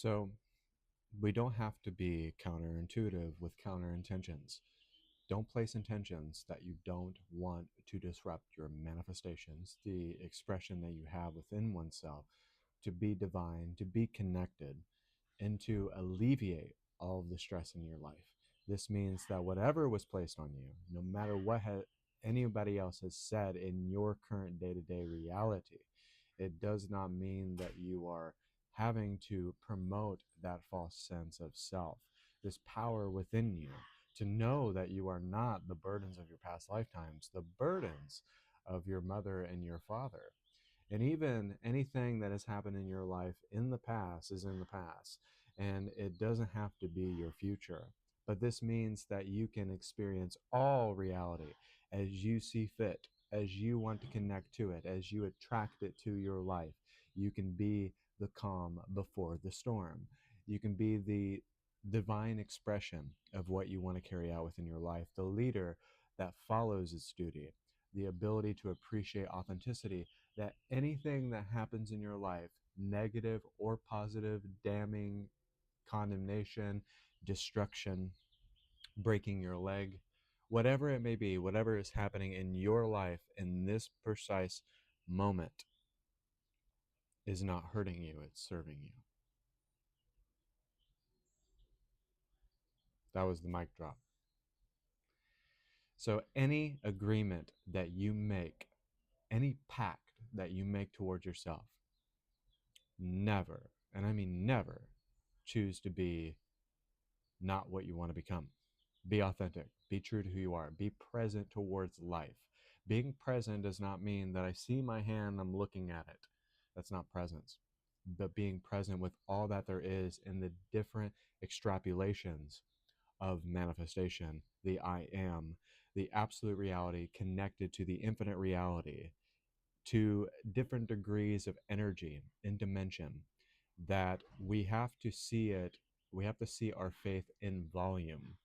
So we don't have to be counterintuitive with counter intentions. Don't place intentions that you don't want to disrupt your manifestations, the expression that you have within oneself, to be divine, to be connected, and to alleviate all of the stress in your life. This means that whatever was placed on you, no matter what anybody else has said in your current day to day reality, it does not mean that you are having to promote that false sense of self, this power within you to know that you are not the burdens of your past lifetimes, the burdens of your mother and your father. And even anything that has happened in your life in the past is in the past, and it doesn't have to be your future. But this means that you can experience all reality as you see fit, as you want to connect to it, as you attract it to your life. You can be the calm before the storm. You can be the divine expression of what you want to carry out within your life, the leader that follows its duty, the ability to appreciate authenticity, that anything that happens in your life, negative or positive, damning, condemnation, destruction, breaking your leg, whatever it may be, whatever is happening in your life in this precise moment is not hurting you, it's serving you. That was the mic drop. So, any agreement that you make, any pact that you make towards yourself, never, and I mean never, choose to be not what you want to become. Be authentic. Be true to who you are. Be present towards life. Being present does not mean that I see my hand, I'm looking at it. That's not presence. But being present with all that there is in the different extrapolations of manifestation, the I am, the absolute reality connected to the infinite reality, to different degrees of energy and dimension, that we have to see it. We have to see our faith in volume.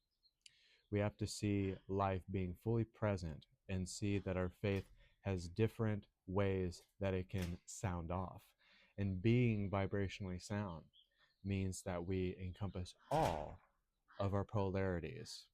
We have to see life being fully present and see that our faith has different ways that it can sound off. And being vibrationally sound means that we encompass all of our polarities.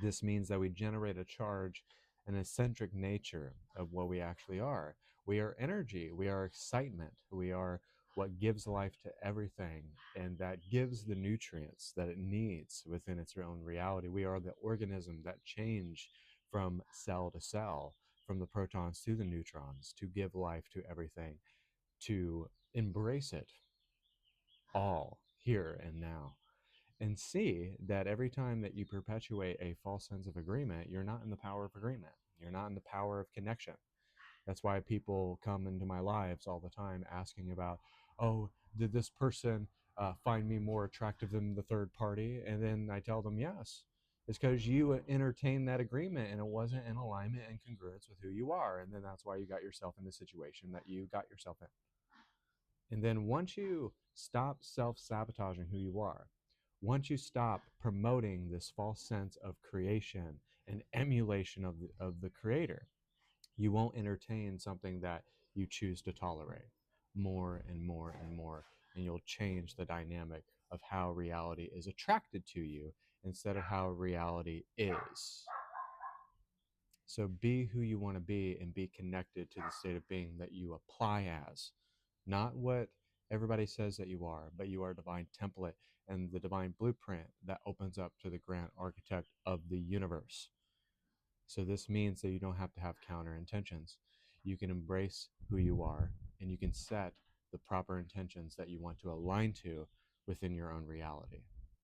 This means that we generate a charge, an eccentric nature of what we actually are. We are energy, we are excitement, we are what gives life to everything, and that gives the nutrients that it needs within its own reality. We are the organism that change from cell to cell, from the protons to the neutrons, to give life to everything, to embrace it all here and now, and see that every time that you perpetuate a false sense of agreement, you're not in the power of agreement. You're not in the power of connection. That's why people come into my lives all the time asking about, oh, did this person find me more attractive than the third party? And then I tell them, yes. It's because you entertained that agreement and it wasn't in alignment and congruence with who you are. And then that's why you got yourself in the situation that you got yourself in. And then once you stop self sabotaging who you are, once you stop promoting this false sense of creation and emulation of the creator, you won't entertain something that you choose to tolerate more and more and more. And you'll change the dynamic of how reality is attracted to you instead of how reality is. So be who you want to be and be connected to the state of being that you apply as, not what everybody says that you are, but you are a divine template and the divine blueprint that opens up to the grand architect of the universe. So this means that you don't have to have counter intentions. You can embrace who you are and you can set the proper intentions that you want to align to within your own reality.